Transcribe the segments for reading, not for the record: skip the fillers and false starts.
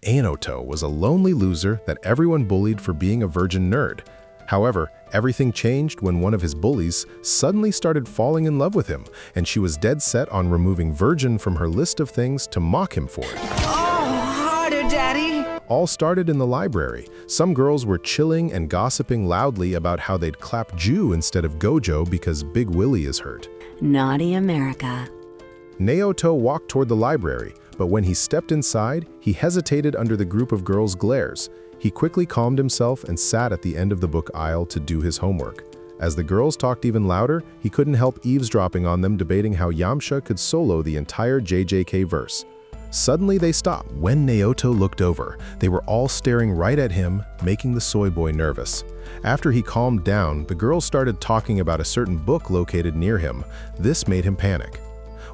Naoto was a lonely loser that everyone bullied for being a virgin nerd. However, everything changed when one of his bullies suddenly started falling in love with him, and she was dead set on removing virgin from her list of things to mock him for it. Oh, harder, Daddy! All started in the library. Some girls were chilling and gossiping loudly about how they'd clap Jew instead of Gojo because Big Willie is hurt. Naughty America. Naoto walked toward the library, but when he stepped inside, he hesitated under the group of girls' glares. He quickly calmed himself and sat at the end of the book aisle to do his homework. As the girls talked even louder, he couldn't help eavesdropping on them debating how Yamcha could solo the entire JJK verse. Suddenly they stopped. When Naoto looked over, they were all staring right at him, making the soy boy nervous. After he calmed down, the girls started talking about a certain book located near him. This made him panic.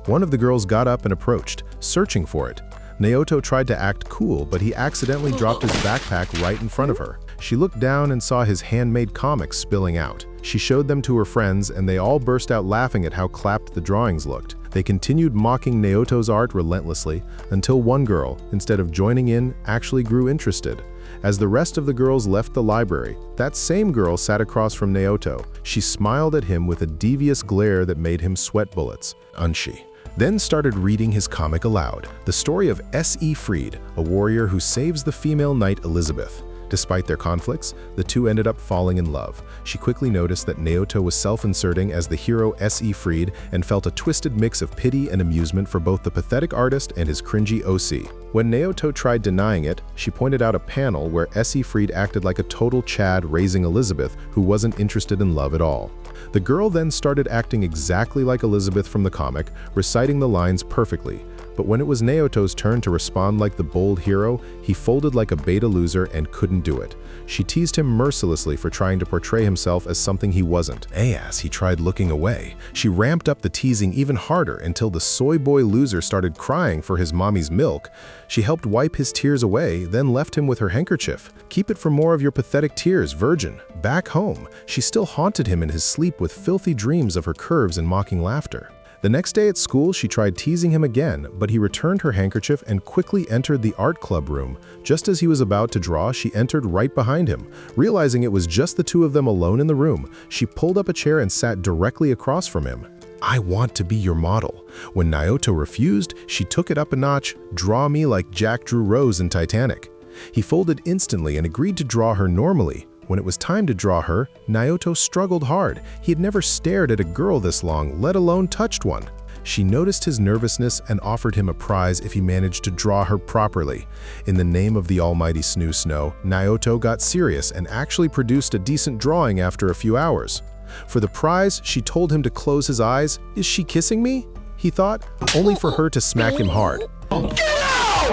One of the girls got up and approached, searching for it. Naoto tried to act cool, but he accidentally dropped his backpack right in front of her. She looked down and saw his handmade comics spilling out. She showed them to her friends, and they all burst out laughing at how clapped the drawings looked. They continued mocking Naoto's art relentlessly, until one girl, instead of joining in, actually grew interested. As the rest of the girls left the library, that same girl sat across from Naoto. She smiled at him with a devious glare that made him sweat bullets. Unshi then started reading his comic aloud, the story of S.E. Freed, a warrior who saves the female knight Elizabeth. Despite their conflicts, the two ended up falling in love. She quickly noticed that Naoto was self-inserting as the hero S.E. Freed and felt a twisted mix of pity and amusement for both the pathetic artist and his cringy OC. When Naoto tried denying it, she pointed out a panel where S.E. Freed acted like a total Chad raising Elizabeth, who wasn't interested in love at all. The girl then started acting exactly like Elizabeth from the comic, reciting the lines perfectly. But when it was Naoto's turn to respond like the bold hero, he folded like a beta loser and couldn't do it. She teased him mercilessly for trying to portray himself as something he wasn't. As he tried looking away, she ramped up the teasing even harder until the soy boy loser started crying for his mommy's milk. She helped wipe his tears away, then left him with her handkerchief. "Keep it for more of your pathetic tears, virgin." Back home, she still haunted him in his sleep with filthy dreams of her curves and mocking laughter. The next day at school, she tried teasing him again, but he returned her handkerchief and quickly entered the art club room. Just as he was about to draw, she entered right behind him. Realizing it was just the two of them alone in the room, she pulled up a chair and sat directly across from him. "I want to be your model." When Naoto refused, she took it up a notch. "Draw me like Jack drew Rose in Titanic." He folded instantly and agreed to draw her normally. When it was time to draw her, Naoto struggled hard. He had never stared at a girl this long, let alone touched one. She noticed his nervousness and offered him a prize if he managed to draw her properly. In the name of the almighty Snoo Snow, Naoto got serious and actually produced a decent drawing after a few hours. For the prize, she told him to close his eyes. "Is she kissing me?" he thought, only for her to smack him hard.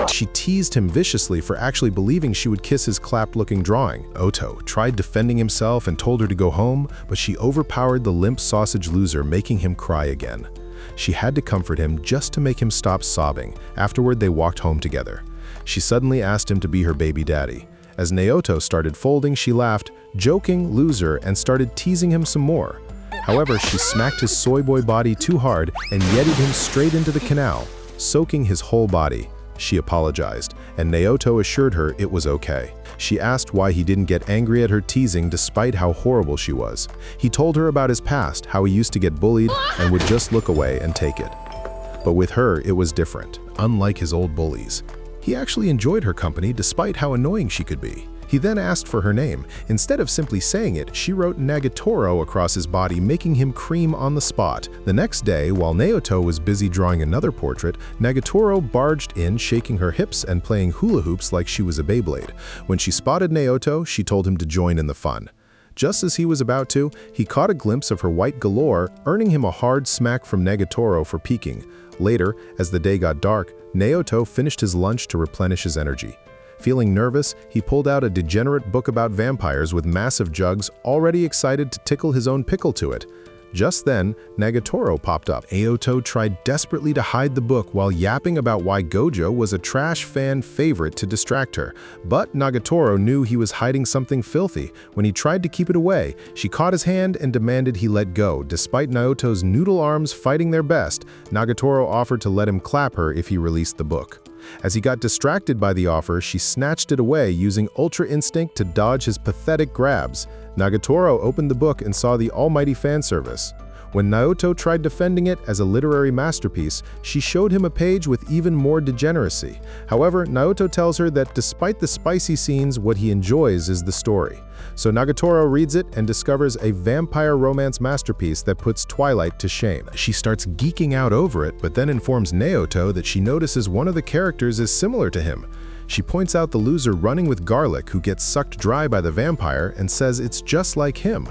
She teased him viciously for actually believing she would kiss his clapped-looking drawing. Oto tried defending himself and told her to go home, but she overpowered the limp sausage loser, making him cry again. She had to comfort him just to make him stop sobbing. Afterward, they walked home together. She suddenly asked him to be her baby daddy. As Naoto started folding, she laughed, joking, loser, and started teasing him some more. However, she smacked his soy boy body too hard and yetied him straight into the canal, soaking his whole body. She apologized, and Naoto assured her it was okay. She asked why he didn't get angry at her teasing despite how horrible she was. He told her about his past, how he used to get bullied and would just look away and take it. But with her, it was different. Unlike his old bullies, he actually enjoyed her company despite how annoying she could be. He then asked for her name. Instead of simply saying it, she wrote Nagatoro across his body, making him cream on the spot. The next day, while Naoto was busy drawing another portrait, Nagatoro barged in, shaking her hips and playing hula hoops like she was a Beyblade. When she spotted Naoto, she told him to join in the fun. Just as he was about to, he caught a glimpse of her white galore, earning him a hard smack from Nagatoro for peeking. Later, as the day got dark, Naoto finished his lunch to replenish his energy. Feeling nervous, he pulled out a degenerate book about vampires with massive jugs, already excited to tickle his own pickle to it. Just then, Nagatoro popped up. Naoto tried desperately to hide the book while yapping about why Gojo was a trash fan favorite to distract her. But Nagatoro knew he was hiding something filthy. When he tried to keep it away, she caught his hand and demanded he let go. Despite Naoto's noodle arms fighting their best, Nagatoro offered to let him clap her if he released the book. As he got distracted by the offer, she snatched it away using Ultra Instinct to dodge his pathetic grabs. Nagatoro opened the book and saw the almighty fan service. When Naoto tried defending it as a literary masterpiece, she showed him a page with even more degeneracy. However, Naoto tells her that despite the spicy scenes, what he enjoys is the story. So Nagatoro reads it and discovers a vampire romance masterpiece that puts Twilight to shame. She starts geeking out over it, but then informs Naoto that she notices one of the characters is similar to him. She points out the loser running with garlic who gets sucked dry by the vampire and says it's just like him.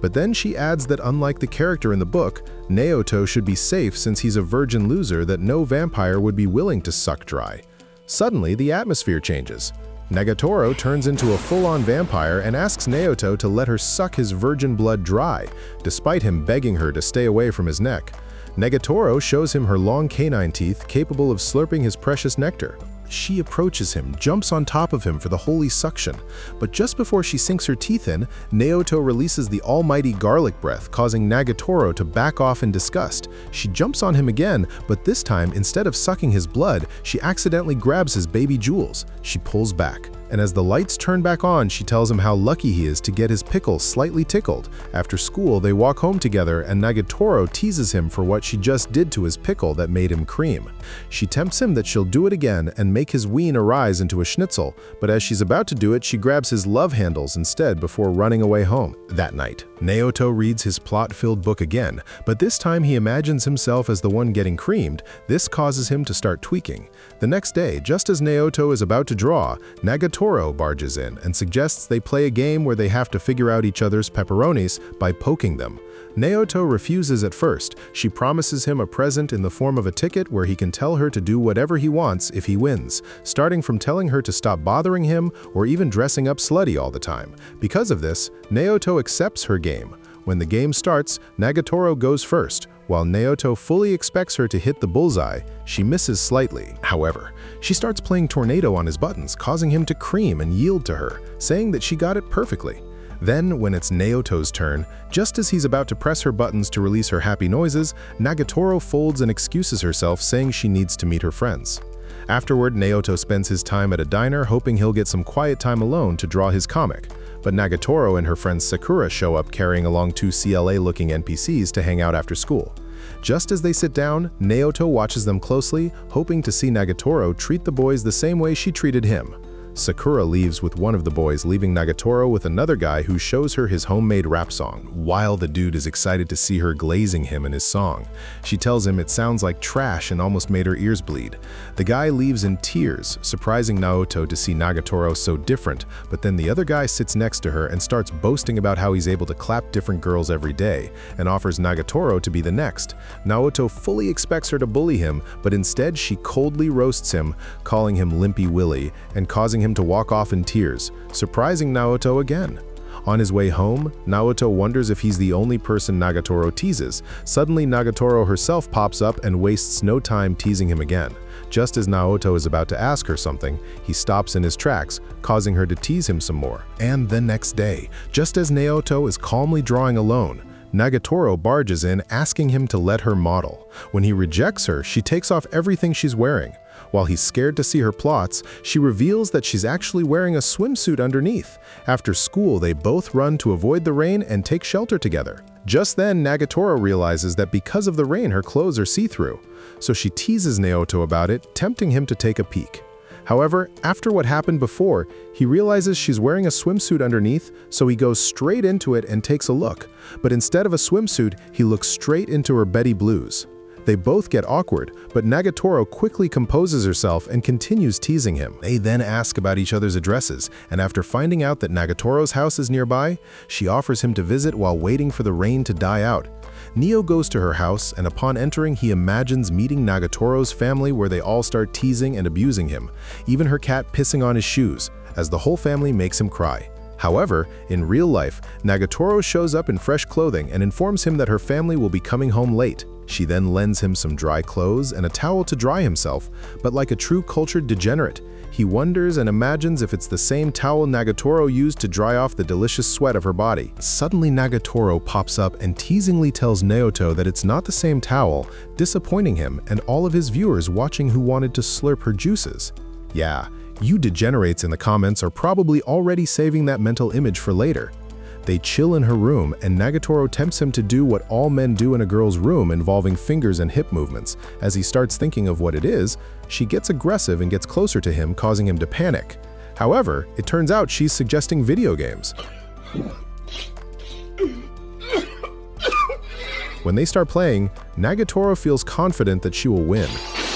But then she adds that unlike the character in the book, Naoto should be safe since he's a virgin loser that no vampire would be willing to suck dry. Suddenly, the atmosphere changes. Nagatoro turns into a full-on vampire and asks Naoto to let her suck his virgin blood dry, despite him begging her to stay away from his neck. Nagatoro shows him her long canine teeth capable of slurping his precious nectar. She approaches him, jumps on top of him for the holy suction, but just before she sinks her teeth in, Naoto releases the almighty garlic breath, causing Nagatoro to back off in disgust. She jumps on him again, but this time, instead of sucking his blood, she accidentally grabs his baby jewels. She pulls back, and as the lights turn back on, she tells him how lucky he is to get his pickle slightly tickled. After school, they walk home together, and Nagatoro teases him for what she just did to his pickle that made him cream. She tempts him that she'll do it again and make his ween arise into a schnitzel, but as she's about to do it, she grabs his love handles instead before running away home. That night, Naoto reads his plot-filled book again, but this time he imagines himself as the one getting creamed. This causes him to start tweaking. The next day, just as Naoto is about to draw, Nagatoro barges in and suggests they play a game where they have to figure out each other's pepperonis by poking them. Naoto refuses at first. She promises him a present in the form of a ticket where he can tell her to do whatever he wants if he wins, starting from telling her to stop bothering him or even dressing up slutty all the time. Because of this, Naoto accepts her game. When the game starts, Nagatoro goes first. While Naoto fully expects her to hit the bullseye, she misses slightly. However, she starts playing tornado on his buttons, causing him to cream and yield to her, saying that she got it perfectly. Then, when it's Naoto's turn, just as he's about to press her buttons to release her happy noises, Nagatoro folds and excuses herself, saying she needs to meet her friends. Afterward, Naoto spends his time at a diner hoping he'll get some quiet time alone to draw his comic, but Nagatoro and her friend Sakura show up carrying along two CLA-looking NPCs to hang out after school. Just as they sit down, Naoto watches them closely, hoping to see Nagatoro treat the boys the same way she treated him. Sakura leaves with one of the boys, leaving Nagatoro with another guy who shows her his homemade rap song, while the dude is excited to see her glazing him in his song. She tells him it sounds like trash and almost made her ears bleed. The guy leaves in tears, surprising Naoto to see Nagatoro so different, but then the other guy sits next to her and starts boasting about how he's able to clap different girls every day, and offers Nagatoro to be the next. Naoto fully expects her to bully him, but instead she coldly roasts him, calling him Limpy Willy, and causing him to walk off in tears, surprising Naoto again. On his way home, Naoto wonders if he's the only person Nagatoro teases. Suddenly, Nagatoro herself pops up and wastes no time teasing him again. Just as Naoto is about to ask her something, he stops in his tracks, causing her to tease him some more. And the next day, just as Naoto is calmly drawing alone, Nagatoro barges in, asking him to let her model. When he rejects her, she takes off everything she's wearing. While he's scared to see her plots, she reveals that she's actually wearing a swimsuit underneath. After school, they both run to avoid the rain and take shelter together. Just then, Nagatoro realizes that because of the rain, her clothes are see-through. So she teases Naoto about it, tempting him to take a peek. However, after what happened before, he realizes she's wearing a swimsuit underneath, so he goes straight into it and takes a look. But instead of a swimsuit, he looks straight into her Betty Blues. They both get awkward, but Nagatoro quickly composes herself and continues teasing him. They then ask about each other's addresses, and after finding out that Nagatoro's house is nearby, she offers him to visit while waiting for the rain to die out. Neo goes to her house, and upon entering, he imagines meeting Nagatoro's family where they all start teasing and abusing him, even her cat pissing on his shoes, as the whole family makes him cry. However, in real life, Nagatoro shows up in fresh clothing and informs him that her family will be coming home late. She then lends him some dry clothes and a towel to dry himself, but like a true cultured degenerate, he wonders and imagines if it's the same towel Nagatoro used to dry off the delicious sweat of her body. Suddenly Nagatoro pops up and teasingly tells Naoto that it's not the same towel, disappointing him and all of his viewers watching who wanted to slurp her juices. Yeah, you degenerates in the comments are probably already saving that mental image for later. They chill in her room, and Nagatoro tempts him to do what all men do in a girl's room involving fingers and hip movements. As he starts thinking of what it is, she gets aggressive and gets closer to him, causing him to panic. However, it turns out she's suggesting video games. When they start playing, Nagatoro feels confident that she will win,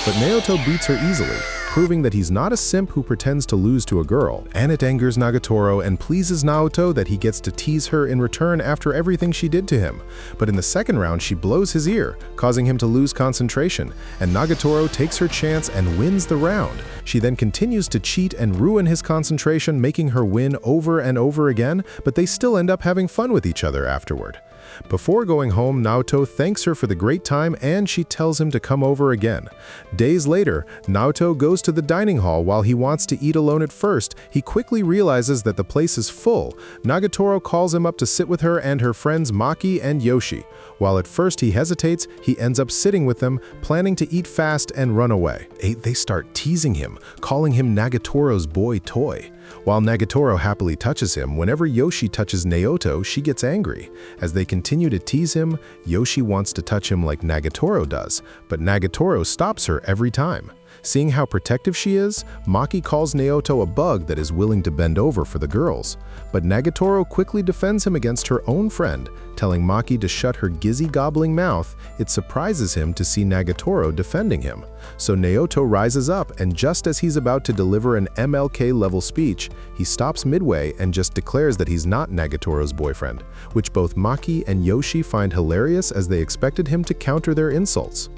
but Naoto beats her easily, proving that he's not a simp who pretends to lose to a girl. And it angers Nagatoro and pleases Naoto that he gets to tease her in return after everything she did to him. But in the second round, she blows his ear, causing him to lose concentration, and Nagatoro takes her chance and wins the round. She then continues to cheat and ruin his concentration, making her win over and over again, but they still end up having fun with each other afterward. Before going home, Naoto thanks her for the great time and she tells him to come over again. Days later, Naoto goes to the dining hall. While he wants to eat alone at first, he quickly realizes that the place is full. Nagatoro calls him up to sit with her and her friends Maki and Yoshi. While at first he hesitates, he ends up sitting with them, planning to eat fast and run away. They start teasing him, calling him Nagatoro's boy toy. While Nagatoro happily touches him, whenever Yoshi touches Naoto, she gets angry. As they continue to tease him, Yoshi wants to touch him like Nagatoro does, but Nagatoro stops her every time. Seeing how protective she is, Maki calls Naoto a bug that is willing to bend over for the girls. But Nagatoro quickly defends him against her own friend, telling Maki to shut her gizzy-gobbling mouth. It surprises him to see Nagatoro defending him. So Naoto rises up, and just as he's about to deliver an MLK-level speech, he stops midway and just declares that he's not Nagatoro's boyfriend, which both Maki and Yoshi find hilarious as they expected him to counter their insults.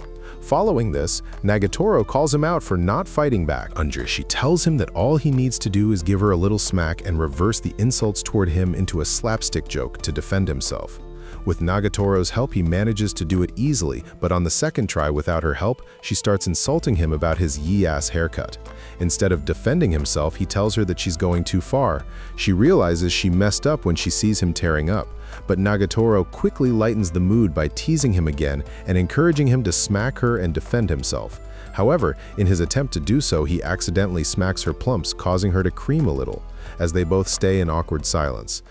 Following this, Nagatoro calls him out for not fighting back. She tells him that all he needs to do is give her a little smack and reverse the insults toward him into a slapstick joke to defend himself. With Nagatoro's help, he manages to do it easily, but on the second try without her help, she starts insulting him about his yee-ass haircut. Instead of defending himself, he tells her that she's going too far. She realizes she messed up when she sees him tearing up, but Nagatoro quickly lightens the mood by teasing him again and encouraging him to smack her and defend himself. However, in his attempt to do so, he accidentally smacks her plumps, causing her to cream a little. As they both stay in awkward silence,